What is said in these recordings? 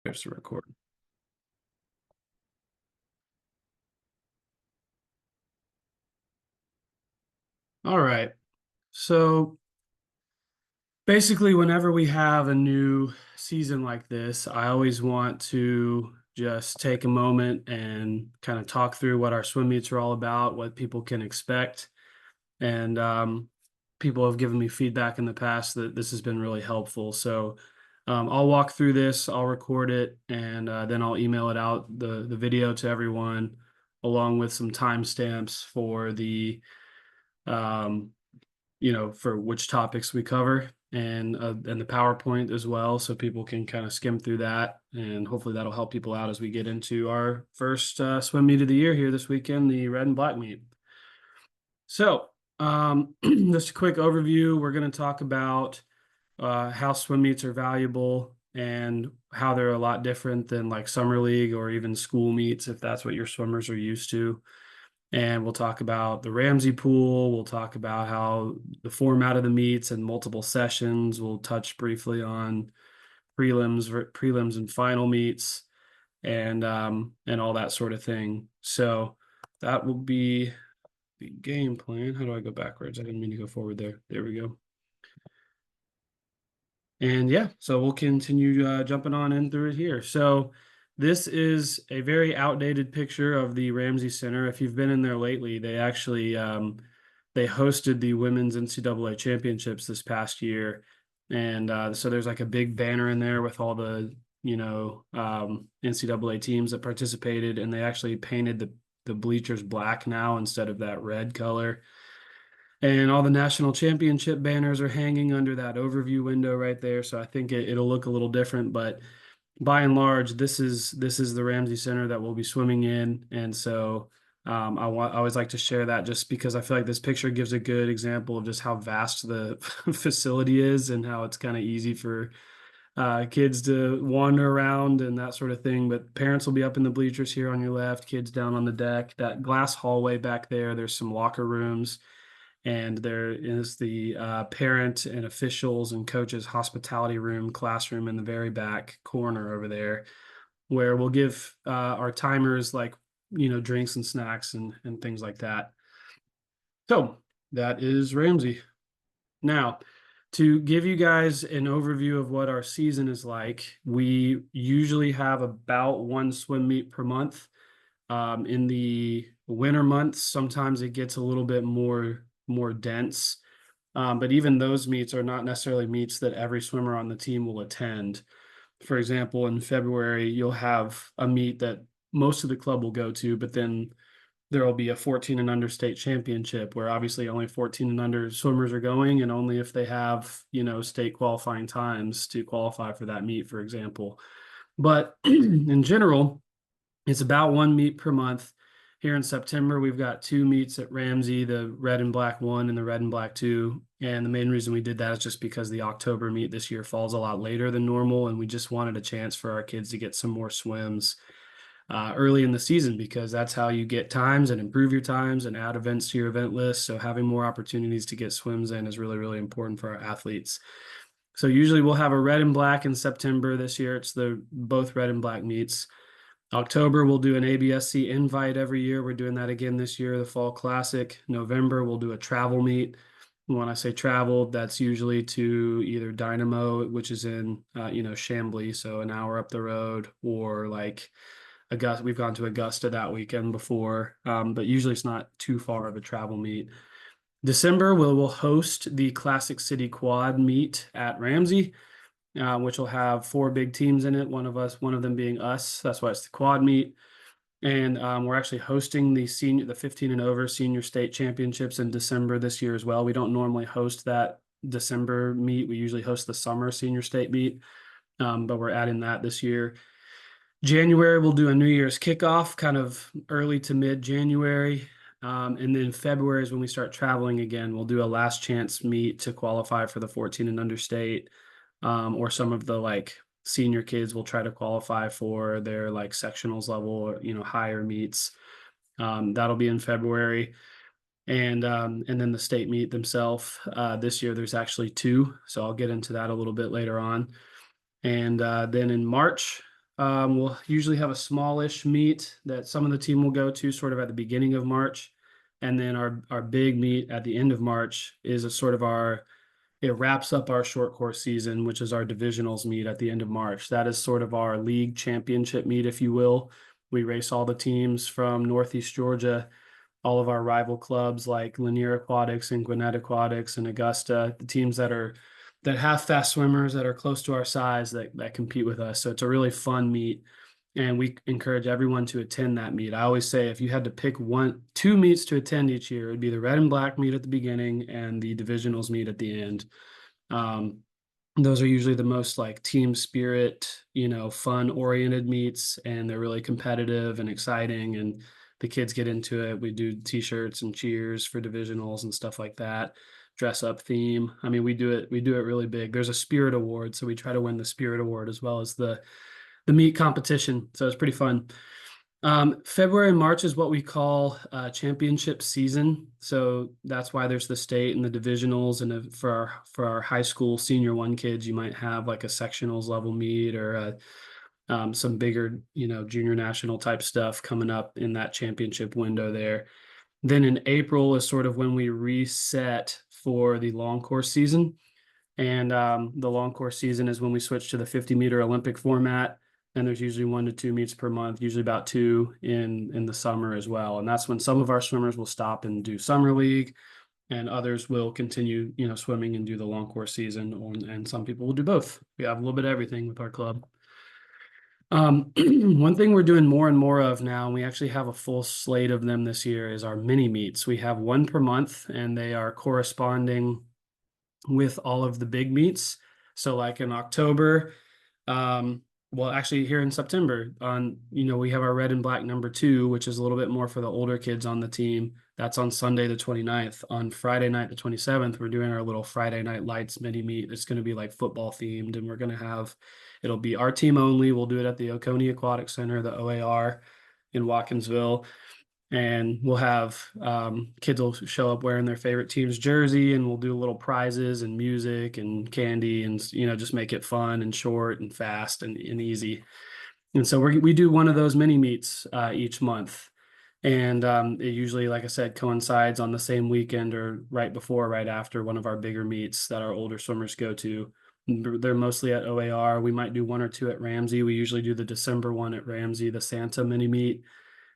There's the record. All right. So basically, whenever we have a new season like this, I always want to just take a moment and kind of talk through what our swim meets are all about, what people can expect. And people have given me feedback in the past that this has been really helpful. So I'll walk through this, I'll record it, and then I'll email it out, the video to everyone, along with some timestamps for the um, for which topics we cover and the PowerPoint as well, so people can kind of skim through that, and hopefully that'll help people out as we get into our first swim meet of the year here this weekend, the red and black meet. So, just a quick overview. We're going to talk about how swim meets are valuable and how they're a lot different than like summer league or even school meets, if that's what your swimmers are used to. And we'll talk about the Ramsey pool. We'll talk about how the format of the meets and multiple sessions. We'll touch briefly on prelims and final meets, and all that sort of thing. So that will be the game plan. How do I go backwards? I didn't mean to go forward there. There we go. And yeah, so we'll continue jumping on in through it here. So this is a very outdated picture of the Ramsey Center. If you've been in there lately, they actually they hosted the women's NCAA championships this past year, and so there's like a big banner in there with all the NCAA teams that participated, and they actually painted the bleachers black now instead of that red color. And all the national championship banners are hanging under that overview window right there. So I think it'll look a little different, but by and large, this is the Ramsey Center that we'll be swimming in. And so I always like to share that just because I feel like this picture gives a good example of just how vast the facility is and how it's kind of easy for kids to wander around and that sort of thing. But parents will be up in the bleachers here on your left, kids down on the deck. That glass hallway back there, there's some locker rooms, and there is the parent and officials and coaches hospitality room classroom in the very back corner over there, where we'll give our timers like drinks and snacks and things like that. So that is Ramsey. Now, to give you guys an overview of what our season is like, we usually have about one swim meet per month. In the winter months, sometimes it gets a little bit more dense. But even those meets are not necessarily meets that every swimmer on the team will attend. For example, in February, you'll have a meet that most of the club will go to, but then there will be a 14 and under state championship where obviously only 14 and under swimmers are going, and only if they have, state qualifying times to qualify for that meet, for example. But in general, it's about one meet per month. Here in September, we've got two meets at Ramsey, the red and black one and the red and black two. And the main reason we did that is just because the October meet this year falls a lot later than normal. And we just wanted a chance for our kids to get some more swims early in the season, because that's how you get times and improve your times and add events to your event list. So having more opportunities to get swims in is really, really important for our athletes. So usually we'll have a red and black in September. This year it's the both red and black meets. October, we'll do an ABSC invite every year. We're doing that again this year, the Fall Classic. November, we'll do a travel meet. When I say travel, that's usually to either Dynamo, which is in, Chambly, so an hour up the road, or like Augusta. We've gone to Augusta that weekend before, but usually it's not too far of a travel meet. December, we'll host the Classic City Quad meet at Ramsey, which will have four big teams in it. One of them being us. That's why it's the quad meet. And we're actually hosting the 15 and over senior state championships in December this year as well. We don't normally host that December meet. We usually host the summer senior state meet, but we're adding that this year. January, we'll do a New Year's kickoff, kind of early to mid-January. And then February is when we start traveling again. We'll do a last chance meet to qualify for the 14 and under state. Or some of the like senior kids will try to qualify for their like sectionals level or higher meets. That'll be in February, and then the state meet themselves. This year there's actually two, so I'll get into that a little bit later on. And then in March, We'll usually have a smallish meet that some of the team will go to sort of at the beginning of March. And then our big meet at the end of March is a sort of it wraps up our short course season, which is our divisionals meet at the end of March. That is sort of our league championship meet, if you will. We race all the teams from Northeast Georgia, all of our rival clubs like Lanier Aquatics and Gwinnett Aquatics and Augusta, the teams that have fast swimmers that are close to our size that compete with us. So it's a really fun meet, and we encourage everyone to attend that meet. I always say if you had to pick two meets to attend each year, it'd be the red and black meet at the beginning and the divisionals meet at the end. Those are usually the most like team spirit, fun oriented meets, and they're really competitive and exciting, and the kids get into it. We do t-shirts and cheers for divisionals and stuff like that. Dress up theme. I mean, we do it really big. There's a spirit award, so we try to win the spirit award as well as the meet competition. So it's pretty fun. February and March is what we call championship season. So that's why there's the state and the divisionals, and for our high school senior one kids, you might have like a sectionals level meet or some bigger, junior national type stuff coming up in that championship window there. Then in April is sort of when we reset for the long course season. And the long course season is when we switch to the 50-meter Olympic format. And there's usually 1 to 2 meets per month, usually about 2 in the summer as well. And that's when some of our swimmers will stop and do summer league, and others will continue, swimming and do the long course season. And some people will do both. We have a little bit of everything with our club. One thing we're doing more and more of now, and we actually have a full slate of them this year, is our mini meets. We have one per month, and they are corresponding with all of the big meets. So like in October, well, actually here in September we have our red and black number 2, which is a little bit more for the older kids on the team. That's on Sunday, the 29th. On Friday night, the 27th, we're doing our little Friday Night Lights mini meet. It's going to be like football themed, and it'll be our team only. We'll do it at the Oconee Aquatic Center, the OAR in Watkinsville. And we'll have kids will show up wearing their favorite team's jersey, and we'll do little prizes and music and candy, and just make it fun and short and fast and easy. And so we do one of those mini meets each month, and it usually, like I said, coincides on the same weekend or right before, right after one of our bigger meets that our older swimmers go to. They're mostly at OAR. We might do 1 or 2 at Ramsey. We usually do the December one at Ramsey, the Santa mini meet.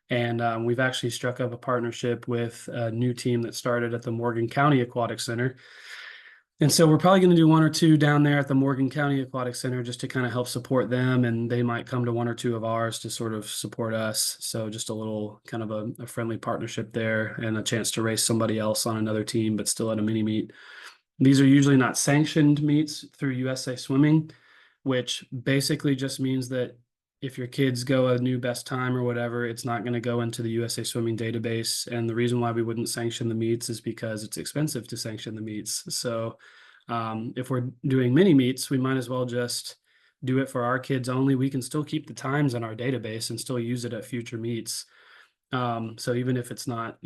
And we've actually struck up a partnership with a new team that started at the Morgan County Aquatic Center. And so we're probably going to do 1 or 2 down there at the Morgan County Aquatic Center just to kind of help support them. And they might come to 1 or 2 of ours to sort of support us. So just a little kind of a friendly partnership there, and a chance to race somebody else on another team, but still at a mini meet. These are usually not sanctioned meets through USA Swimming, which basically just means that if your kids go a new best time or whatever, it's not going to go into the USA Swimming database. And the reason why we wouldn't sanction the meets is because it's expensive to sanction the meets. So if we're doing mini meets, we might as well just do it for our kids only. We can still keep the times in our database and still use it at future meets. So even if it's not,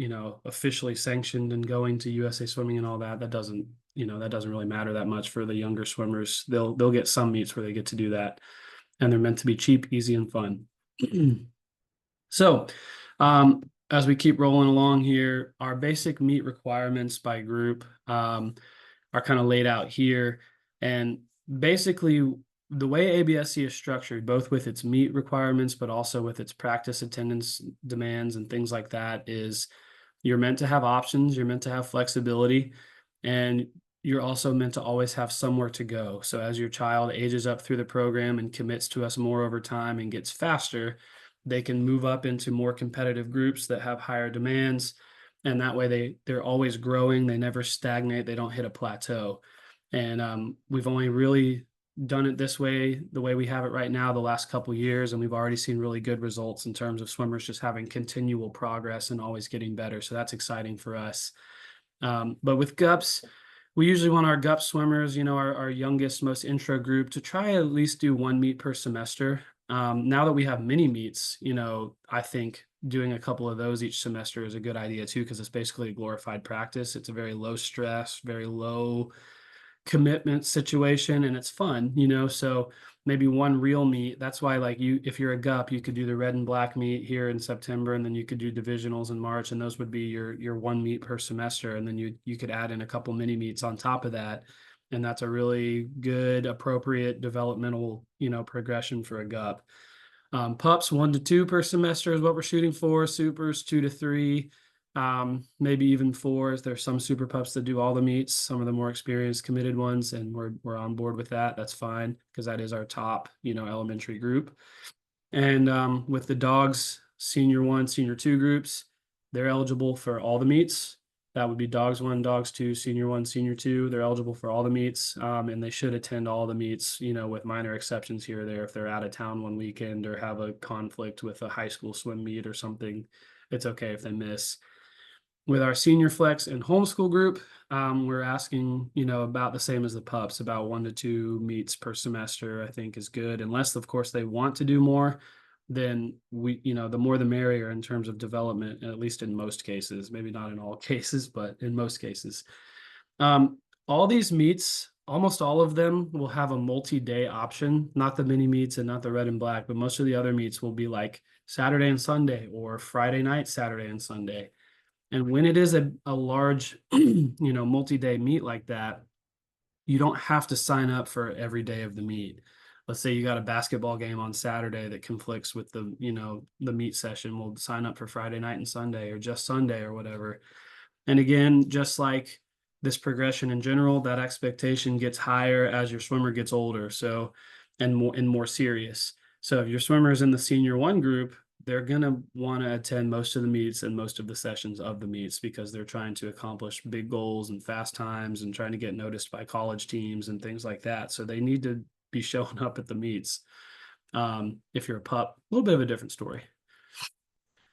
officially sanctioned and going to USA Swimming and all that, that doesn't really matter that much for the younger swimmers. They'll get some meets where they get to do that, and they're meant to be cheap, easy, and fun. So as we keep rolling along here, our basic meet requirements by group are kind of laid out here. And basically, the way ABSC is structured, both with its meet requirements, but also with its practice attendance demands and things like that, is you're meant to have options, you're meant to have flexibility, and you're also meant to always have somewhere to go. So as your child ages up through the program and commits to us more over time and gets faster, they can move up into more competitive groups that have higher demands. And that way they're always growing. They never stagnate. They don't hit a plateau. And we've only really done it this way, the way we have it right now, the last couple of years. And we've already seen really good results in terms of swimmers just having continual progress and always getting better. So that's exciting for us. But with GUPS, we usually want our GUP swimmers, our youngest, most intro group, to try at least do 1 meet per semester. Now that we have mini meets, I think doing a couple of those each semester is a good idea too, because it's basically a glorified practice. It's a very low stress, very low commitment situation, and it's fun, so maybe one real meet. That's why, like, if you're a GUP, you could do the red and black meet here in September, and then you could do divisionals in March, and those would be your one meet per semester, and then you could add in a couple mini meets on top of that, and that's a really good, appropriate developmental, progression for a GUP. Pups 1 to 2 per semester is what we're shooting for. Supers 2 to 3, maybe even 4. There's some super pups that do all the meets, some of the more experienced, committed ones, and we're on board with that. That's fine because that is our top, elementary group. And with the dogs, senior 1, senior 2 groups, they're eligible for all the meets. That would be dogs 1, dogs 2, senior 1, senior 2. They're eligible for all the meets, and they should attend all the meets, with minor exceptions here or there. If they're out of town one weekend or have a conflict with a high school swim meet or something, it's okay if they miss. With our senior flex and homeschool group, we're asking, about the same as the pups, about 1 to 2 meets per semester, I think is good. Unless, of course, they want to do more, then the more the merrier in terms of development, at least in most cases, maybe not in all cases, but in most cases. All these meets, almost all of them will have a multi-day option, not the mini meets and not the red and black, but most of the other meets will be like Saturday and Sunday or Friday night, Saturday and Sunday. And when it is a large, multi-day meet like that, you don't have to sign up for every day of the meet. Let's say you got a basketball game on Saturday that conflicts with the meet session. We'll sign up for Friday night and Sunday, or just Sunday or whatever. And again, just like this progression in general, that expectation gets higher as your swimmer gets older. So, and more serious. So if your swimmer is in the senior 1 group, they're going to want to attend most of the meets and most of the sessions of the meets because they're trying to accomplish big goals and fast times and trying to get noticed by college teams and things like that. So they need to be showing up at the meets. If you're a pup, a little bit of a different story.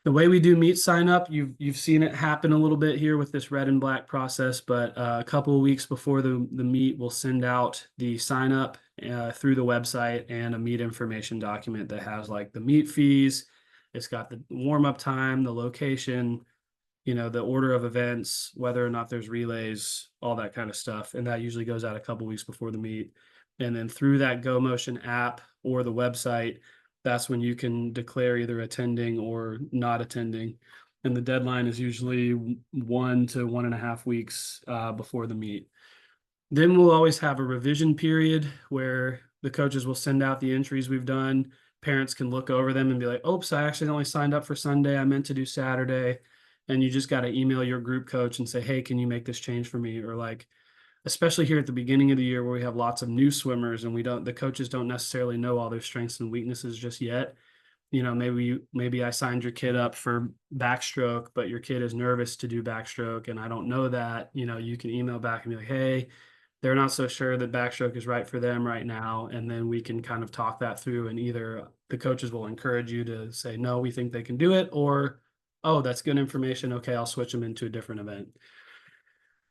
The way we do meet sign up, you've seen it happen a little bit here with this red and black process, but a couple of weeks before the meet, we'll send out the sign up through the website and a meet information document that has like the meet fees. It's got the warm up time, the location, the order of events, whether or not there's relays, all that kind of stuff. And that usually goes out a couple weeks before the meet. And then through that GoMotion app or the website, that's when you can declare either attending or not attending. And the deadline is usually 1 to 1.5 weeks before the meet. Then we'll always have a revision period where the coaches will send out the entries we've done. Parents can look over them and be like, oops, I accidentally signed up for Sunday. I meant to do Saturday. And you just got to email your group coach and say, hey, can you make this change for me? Or like, especially here at the beginning of the year where we have lots of new swimmers and the coaches don't necessarily know all their strengths and weaknesses just yet. Maybe I signed your kid up for backstroke, but your kid is nervous to do backstroke and I don't know that. You can email back and be like, hey, they're not so sure that backstroke is right for them right now. And then we can kind of talk that through, and either the coaches will encourage you to say, no, we think they can do it, or, oh, that's good information. Okay, I'll switch them into a different event.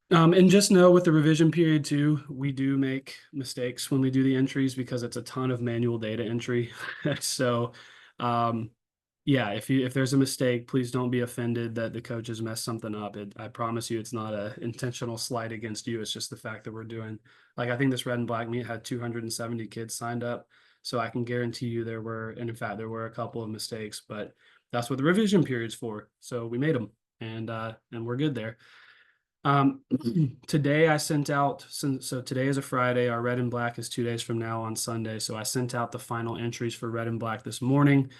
And just know with the revision period too, we do make mistakes when we do the entries because it's a ton of manual data entry. So, yeah, if there's a mistake, please don't be offended that the coaches messed something up. I promise you, it's not an intentional slight against you. It's just the fact that we're doing, like, I think this red and black meet had 270 kids signed up. So I can guarantee you and in fact, there were a couple of mistakes, but that's what the revision period's for. So we made them, and we're good there. Today I sent out, so today is a Friday, our red and black is 2 days from now on Sunday. So I sent out the final entries for red and black this morning.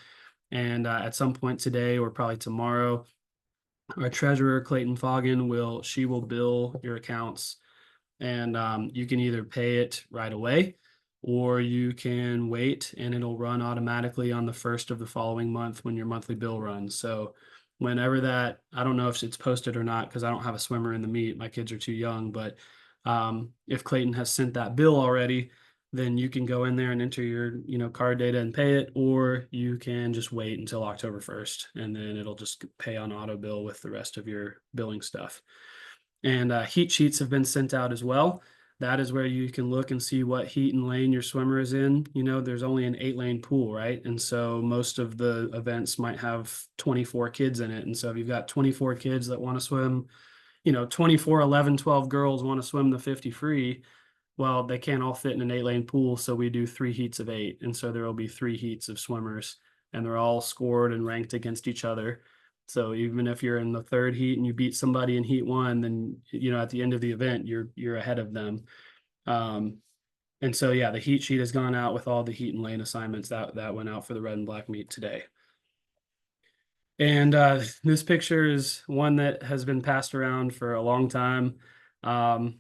And at some point today or probably tomorrow, our treasurer, Clayton Foggin, will bill your accounts, and you can either pay it right away or you can wait and it'll run automatically on the first of the following month when your monthly bill runs. So whenever that, I don't know if it's posted or not because I don't have a swimmer in the meet. My kids are too young, but if Clayton has sent that bill already, then you can go in there and enter your, card data and pay it, or you can just wait until October 1st, and then it'll just pay on auto bill with the rest of your billing stuff. And heat sheets have been sent out as well. That is where you can look and see what heat and lane your swimmer is in. There's only an 8-lane pool, right? And so most of the events might have 24 kids in it. And so if you've got 24 kids that want to swim, 24, 11, 12 girls want to swim the 50 free, Well, they can't all fit in an 8-lane pool, so we do 3 heats of 8, and so there will be 3 heats of swimmers, and they're all scored and ranked against each other. So even if you're in the 3rd heat and you beat somebody in heat 1, then at the end of the event you're ahead of them. Um, and so yeah, the heat sheet has gone out with all the heat and lane assignments that went out for the red and black meet today. And this picture is one that has been passed around for a long time. Um,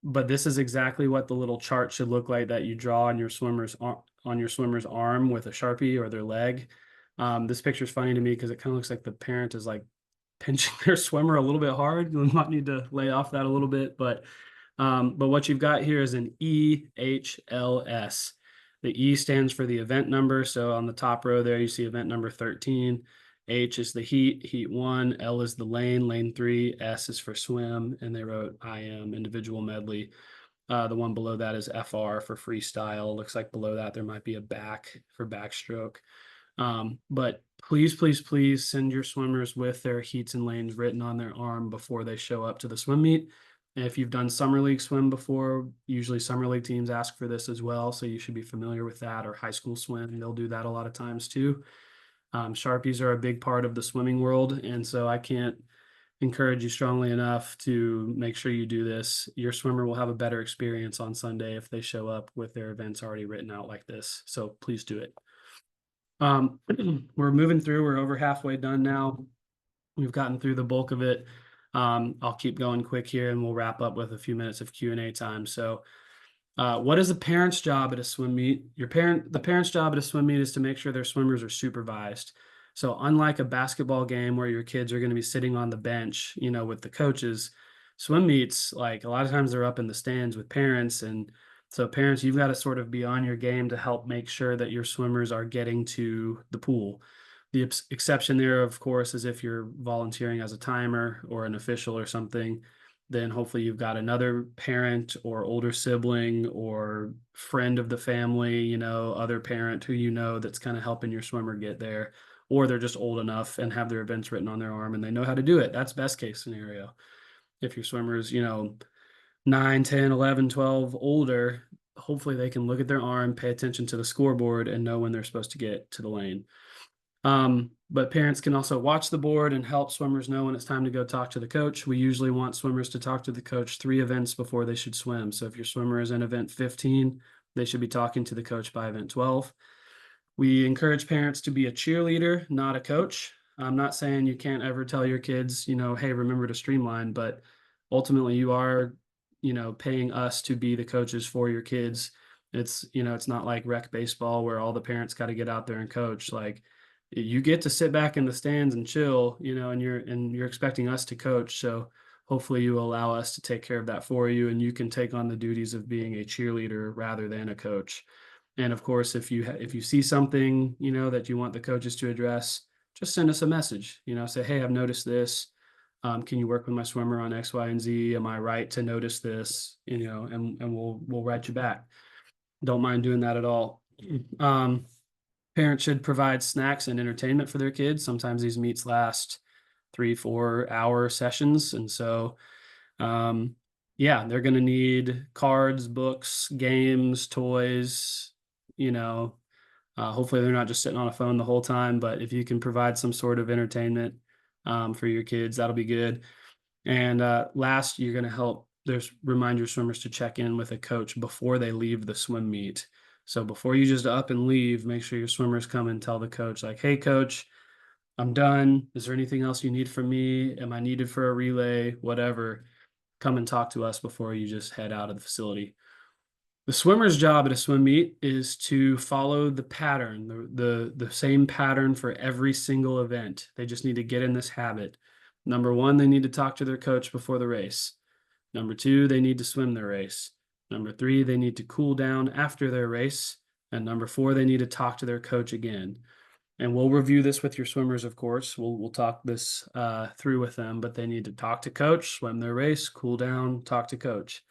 but this is exactly what the little chart should look like that you draw on your swimmer's arm with a Sharpie or their leg. This picture is funny to me because it kind of looks like the parent is like pinching their swimmer a little bit hard. You might need to lay off that a little bit, but what you've got here is an EHLS. The E stands for the event number. So on the top row there, you see event number 13. H is the heat 1, L is the lane 3, S is for swim, and they wrote IM, individual medley. The one below that is FR for freestyle. Looks like below that there might be a back for backstroke. But please, please, please send your swimmers with their heats and lanes written on their arm before they show up to the swim meet. And if you've done summer league swim before, usually summer league teams ask for this as well, so you should be familiar with that, or high school swim, they'll do that a lot of times too. Sharpies are a big part of the swimming world, and so I can't encourage you strongly enough to make sure you do this. Your swimmer will have a better experience on Sunday if they show up with their events already written out like this. So please do it. We're moving through. We're over halfway done now. We've gotten through the bulk of it. I'll keep going quick here, and we'll wrap up with a few minutes of Q&A time. So what is a parent's job at a swim meet? The parent's job at a swim meet is to make sure their swimmers are supervised. So unlike a basketball game where your kids are going to be sitting on the bench, with the coaches, swim meets, like a lot of times they're up in the stands with parents. And so parents, you've got to sort of be on your game to help make sure that your swimmers are getting to the pool. The exception there, of course, is if you're volunteering as a timer or an official or something, then hopefully you've got another parent or older sibling or friend of the family, other parent who that's kind of helping your swimmer get there, or they're just old enough and have their events written on their arm and they know how to do it. That's best case scenario. If your swimmer's, 9, 10, 11, 12, older, hopefully they can look at their arm, pay attention to the scoreboard, and know when they're supposed to get to the lane. But parents can also watch the board and help swimmers know when it's time to go talk to the coach. We usually want swimmers to talk to the coach 3 events before they should swim. So if your swimmer is in event 15, they should be talking to the coach by event 12. We encourage parents to be a cheerleader, not a coach. I'm not saying you can't ever tell your kids, hey, remember to streamline, but ultimately you are, paying us to be the coaches for your kids. It's not like rec baseball where all the parents got to get out there and coach. Like, you get to sit back in the stands and chill, and you're expecting us to coach. So hopefully you allow us to take care of that for you, and you can take on the duties of being a cheerleader rather than a coach. And of course, if you see something, that you want the coaches to address, just send us a message, say, hey, I've noticed this. Can you work with my swimmer on X, Y, and Z? Am I right to notice this? And we'll write you back. Don't mind doing that at all. Parents should provide snacks and entertainment for their kids. Sometimes these meets last 3-4 hour sessions. And so, they're going to need cards, books, games, toys, hopefully they're not just sitting on a phone the whole time, but if you can provide some sort of entertainment, for your kids, that'll be good. And last, you're going to remind your swimmers to check in with a coach before they leave the swim meet. So before you just up and leave, make sure your swimmers come and tell the coach, like, hey, coach, I'm done. Is there anything else you need from me? Am I needed for a relay? Whatever. Come and talk to us before you just head out of the facility. The swimmer's job at a swim meet is to follow the pattern, the same pattern for every single event. They just need to get in this habit. Number 1, they need to talk to their coach before the race. Number 2, they need to swim their race. Number 3, they need to cool down after their race. And number 4, they need to talk to their coach again. And we'll review this with your swimmers, of course. We'll talk this through with them, but they need to talk to coach, swim their race, cool down, talk to coach.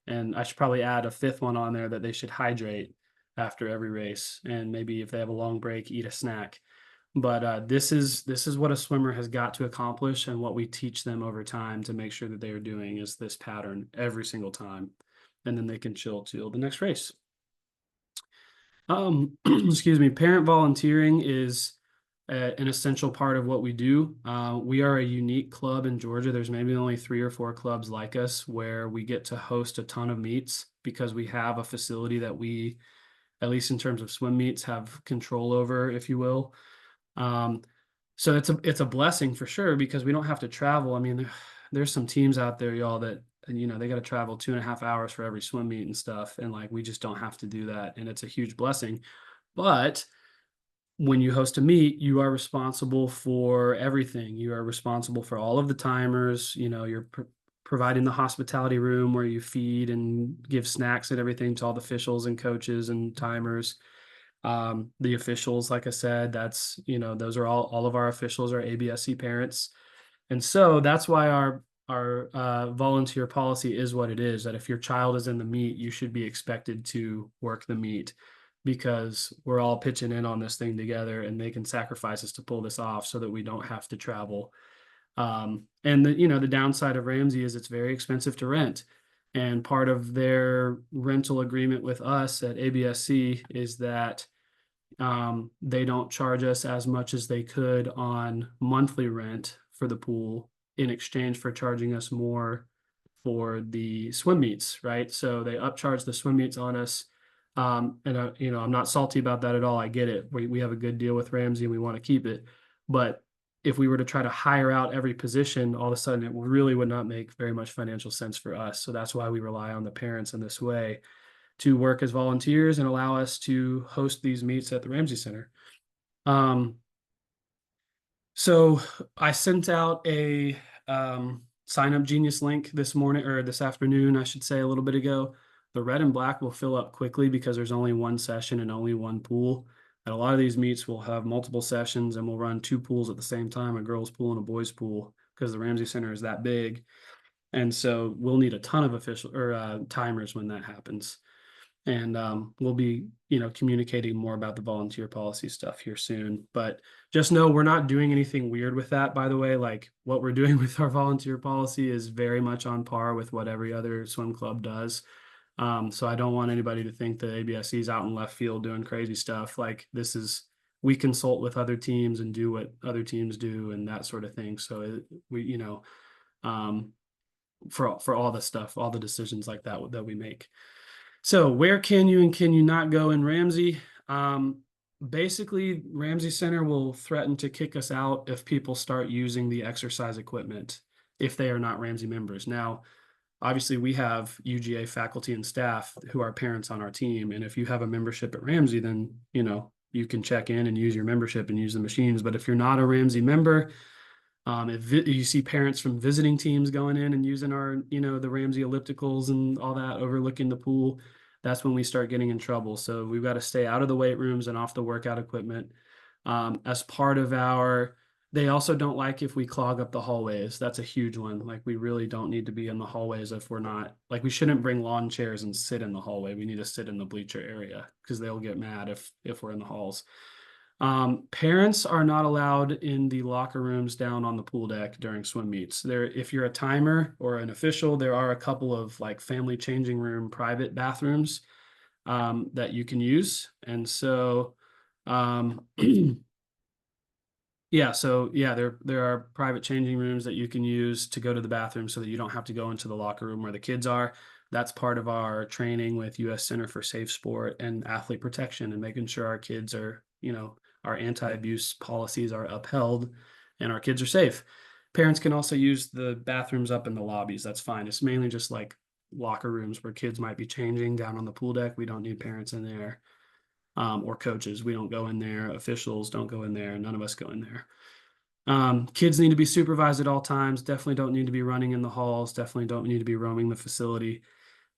And I should probably add a 5th one on there, that they should hydrate after every race. And maybe if they have a long break, eat a snack. But this is what a swimmer has got to accomplish, and what we teach them over time to make sure that they are doing is this pattern every single time. and then they can chill till the next race. Excuse me, parent volunteering is an essential part of what we do. We are a unique club in Georgia. There's maybe only 3 or 4 clubs like us where we get to host a ton of meets because we have a facility that we, at least in terms of swim meets, have control over, if you will. Um, so it's a blessing for sure because we don't have to travel. I mean, there's some teams out there, y'all, that they got to travel 2.5 hours for every swim meet and stuff, and like we just don't have to do that, and it's a huge blessing. But when you host a meet, you are responsible for everything. You are responsible for all of the timers. You're providing the hospitality room where you feed and give snacks and everything to all the officials and coaches and timers. The officials, like I said, those are all of our officials are ABSC parents. And so that's why our volunteer policy is what it is, that if your child is in the meet, you should be expected to work the meet because we're all pitching in on this thing together and making sacrifices to pull this off so that we don't have to travel. And the downside of Ramsey is it's very expensive to rent. And part of their rental agreement with us at ABSC is that they don't charge us as much as they could on monthly rent for the pool in exchange for charging us more for the swim meets, right? So they upcharge the swim meets on us. And I'm not salty about that at all. I get it. We have a good deal with Ramsey and we want to keep it. But if we were to try to hire out every position, all of a sudden it really would not make very much financial sense for us. So that's why we rely on the parents in this way to work as volunteers and allow us to host these meets at the Ramsey Center. So I sent out a sign up Genius link this morning, or this afternoon, I should say, a little bit ago. The red and black will fill up quickly because there's only one session and only one pool. And a lot of these meets will have multiple sessions and we'll run 2 pools at the same time, a girls' pool and a boys' pool, because the Ramsey Center is that big. And so we'll need a ton of official or timers when that happens. And we'll be, communicating more about the volunteer policy stuff here soon. But just know we're not doing anything weird with that, by the way. Like what we're doing with our volunteer policy is very much on par with what every other swim club does. So I don't want anybody to think that ABSC is out in left field doing crazy stuff. Like we consult with other teams and do what other teams do and that sort of thing. So for all the stuff, all the decisions like that we make. So where can you and can you not go in Ramsey? Basically, Ramsey Center will threaten to kick us out if people start using the exercise equipment if they are not Ramsey members. Now, obviously, we have UGA faculty and staff who are parents on our team. And if you have a membership at Ramsey, then, you can check in and use your membership and use the machines. But if you're not a Ramsey member, if you see parents from visiting teams going in and using our, the Ramsey ellipticals and all that overlooking the pool, that's when we start getting in trouble. So we've got to stay out of the weight rooms and off the workout equipment. As part of they also don't like if we clog up the hallways. That's a huge one. Like we really don't need to be in the hallways if we're not, like we shouldn't bring lawn chairs and sit in the hallway. We need to sit in the bleacher area because they'll get mad if we're in the halls. Parents are not allowed in the locker rooms down on the pool deck during swim meets. If you're a timer or an official, there are a couple of like family changing room private bathrooms that you can use. And so, there are private changing rooms that you can use to go to the bathroom so that you don't have to go into the locker room where the kids are. That's part of our training with U.S. Center for Safe Sport and Athlete Protection and making sure our kids are, our anti-abuse policies are upheld and our kids are safe. Parents can also use the bathrooms up in the lobbies. That's fine. It's mainly just like locker rooms where kids might be changing down on the pool deck. We don't need parents in there or coaches. We don't go in there. Officials don't go in there. None of us go in there. Kids need to be supervised at all times. Definitely don't need to be running in the halls. Definitely don't need to be roaming the facility.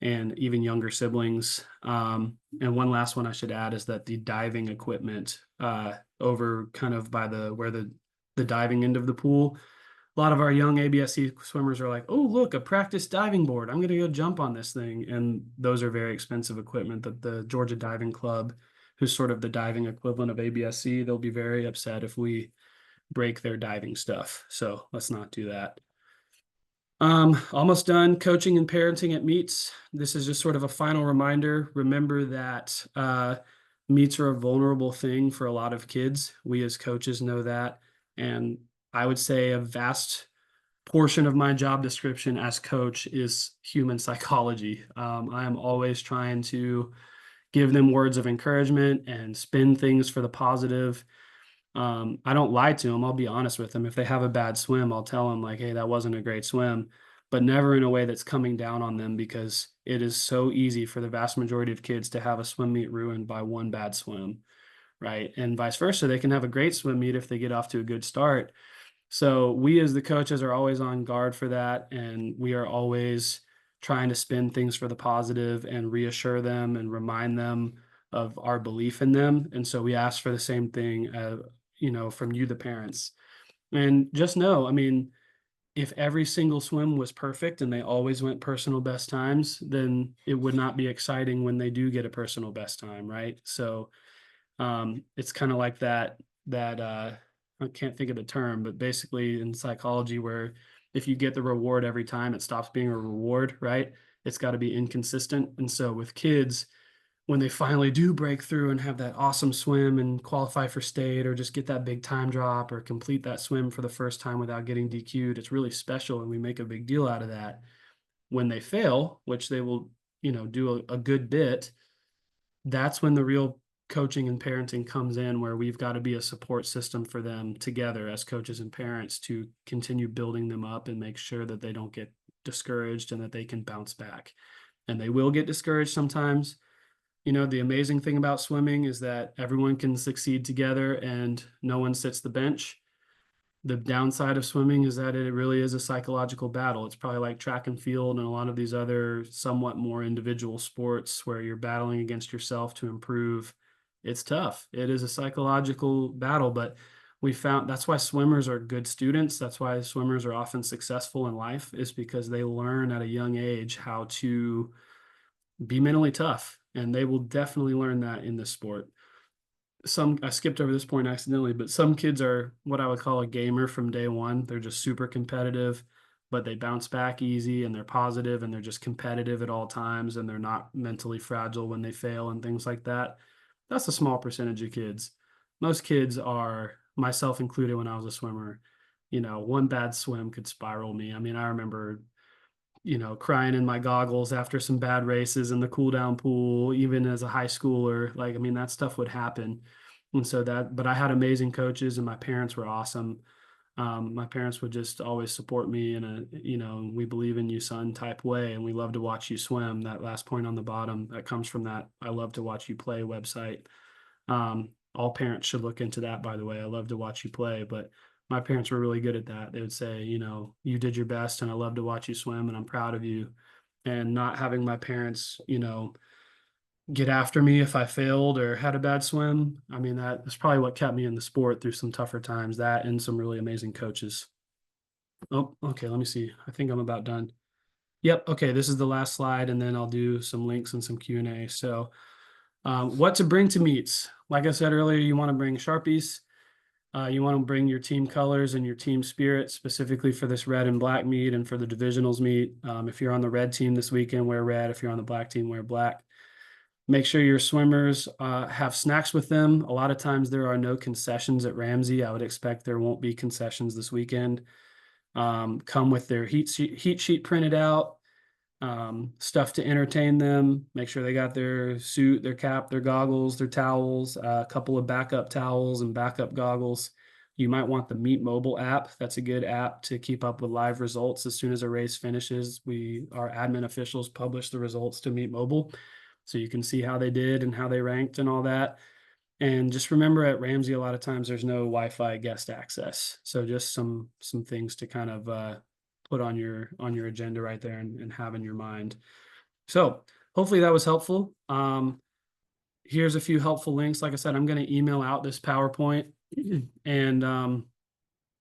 And even younger siblings. And one last one I should add is that the diving equipment over kind of by where the diving end of the pool, a lot of our young ABSC swimmers are like, oh, look, a practice diving board. I'm going to go jump on this thing. And those are very expensive equipment that the Georgia Diving Club, who's sort of the diving equivalent of ABSC, they'll be very upset if we break their diving stuff. So let's not do that. Almost done coaching and parenting at meets. This is just sort of a final reminder. Remember that meets are a vulnerable thing for a lot of kids. We as coaches know that. And I would say a vast portion of my job description as coach is human psychology. I am always trying to give them words of encouragement and spin things for the positive. I don't lie to them. I'll be honest with them. If they have a bad swim, I'll tell them like, "Hey, that wasn't a great swim," but never in a way that's coming down on them because it is so easy for the vast majority of kids to have a swim meet ruined by one bad swim, right? And vice versa. They can have a great swim meet if they get off to a good start. So we as the coaches are always on guard for that, and we are always trying to spin things for the positive and reassure them and remind them of our belief in them. And so we ask for the same thing, from you, the parents. And just know, I mean, if every single swim was perfect and they always went personal best times, then it would not be exciting when they do get a personal best time, right? So it's kind of like that I can't think of the term, but basically in psychology where if you get the reward every time, it stops being a reward, right? It's got to be inconsistent. And so with kids, when they finally do break through and have that awesome swim and qualify for state or just get that big time drop or complete that swim for the first time without getting DQ'd, it's really special and we make a big deal out of that. When they fail, which they will, do a good bit, that's when the real coaching and parenting comes in, where we've got to be a support system for them together as coaches and parents to continue building them up and make sure that they don't get discouraged and that they can bounce back. And they will get discouraged sometimes. The amazing thing about swimming is that everyone can succeed together and no one sits the bench. The downside of swimming is that it really is a psychological battle. It's probably like track and field and a lot of these other somewhat more individual sports where you're battling against yourself to improve. It's tough. It is a psychological battle, but we found that's why swimmers are good students. That's why swimmers are often successful in life, is because they learn at a young age how to be mentally tough. And they will definitely learn that in this sport. I skipped over this point accidentally, but some kids are what I would call a gamer from day one. They're just super competitive, but they bounce back easy and they're positive and they're just competitive at all times and they're not mentally fragile when they fail and things like that. That's a small percentage of kids. Most kids are, myself included, when I was a swimmer, one bad swim could spiral me. I mean, I remember crying in my goggles after some bad races in the cool down pool, even as a high schooler. Like, I mean, that stuff would happen. And so but I had amazing coaches and my parents were awesome. My parents would just always support me in we believe in you, son type way. And we love to watch you swim. That last point on the bottom, that comes from that I love to watch you play website. All parents should look into that, by the way. I love to watch you play, but my parents were really good at that. They would say, you did your best and I love to watch you swim and I'm proud of you. And not having my parents, get after me if I failed or had a bad swim. I mean, that's probably what kept me in the sport through some tougher times, that and some really amazing coaches. Oh, okay. Let me see. I think I'm about done. Yep. Okay. This is the last slide, and then I'll do some links and some Q&A. So what to bring to meets. Like I said earlier, you want to bring Sharpies. You want to bring your team colors and your team spirit, specifically for this red and black meet and for the divisionals meet. If you're on the red team this weekend, wear red. If you're on the black team, wear black. Make sure your swimmers have snacks with them. A lot of times there are no concessions at Ramsey. I would expect there won't be concessions this weekend. Come with their heat sheet printed out, stuff to entertain them. Make sure they got their suit, their cap, their goggles, their towels, a couple of backup towels and backup goggles. You might want the Meet Mobile app. That's a good app to keep up with live results. As soon as a race finishes, our admin officials publish the results to Meet Mobile, so you can see how they did and how they ranked and all that. And just remember, at Ramsey, a lot of times there's no Wi-Fi guest access. So just some things to kind of put on your agenda right there and have in your mind. So hopefully that was helpful. Here's a few helpful links. Like I said, I'm going to email out this PowerPoint and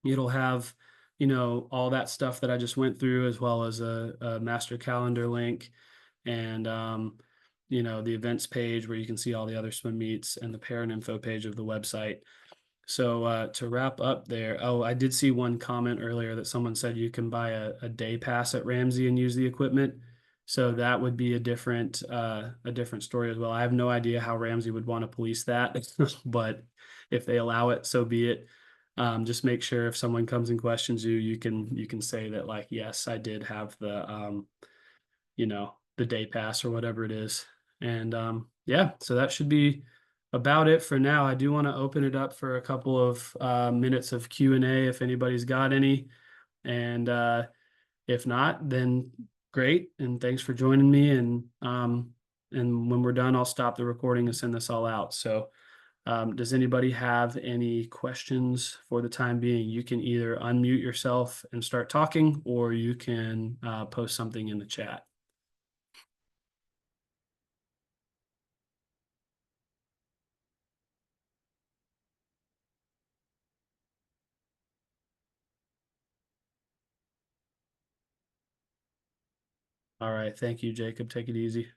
it'll have, all that stuff that I just went through, as well as a master calendar link and the events page where you can see all the other swim meets and the parent info page of the website. So to wrap up there, oh, I did see one comment earlier that someone said you can buy a day pass at Ramsey and use the equipment. So that would be a different story as well. I have no idea how Ramsey would want to police that, but if they allow it, so be it. Just make sure if someone comes and questions you, you can say that like, yes, I did have the day pass or whatever it is. And yeah, so that should be about it for now. I do want to open it up for a couple of minutes of Q&A if anybody's got any. And if not, then great. And thanks for joining me. And when we're done, I'll stop the recording and send this all out. So does anybody have any questions for the time being? You can either unmute yourself and start talking, or you can post something in the chat. All right. Thank you, Jacob. Take it easy.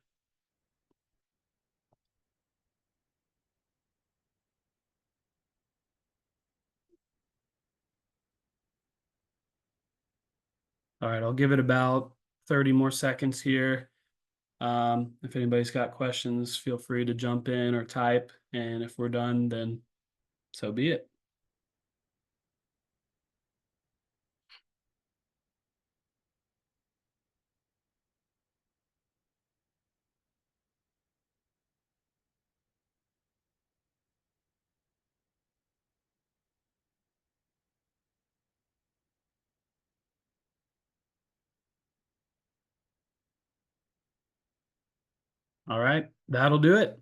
All right. I'll give it about 30 more seconds here. If anybody's got questions, feel free to jump in or type. And if we're done, then so be it. All right. That'll do it.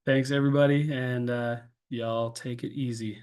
Thanks, everybody. And y'all take it easy.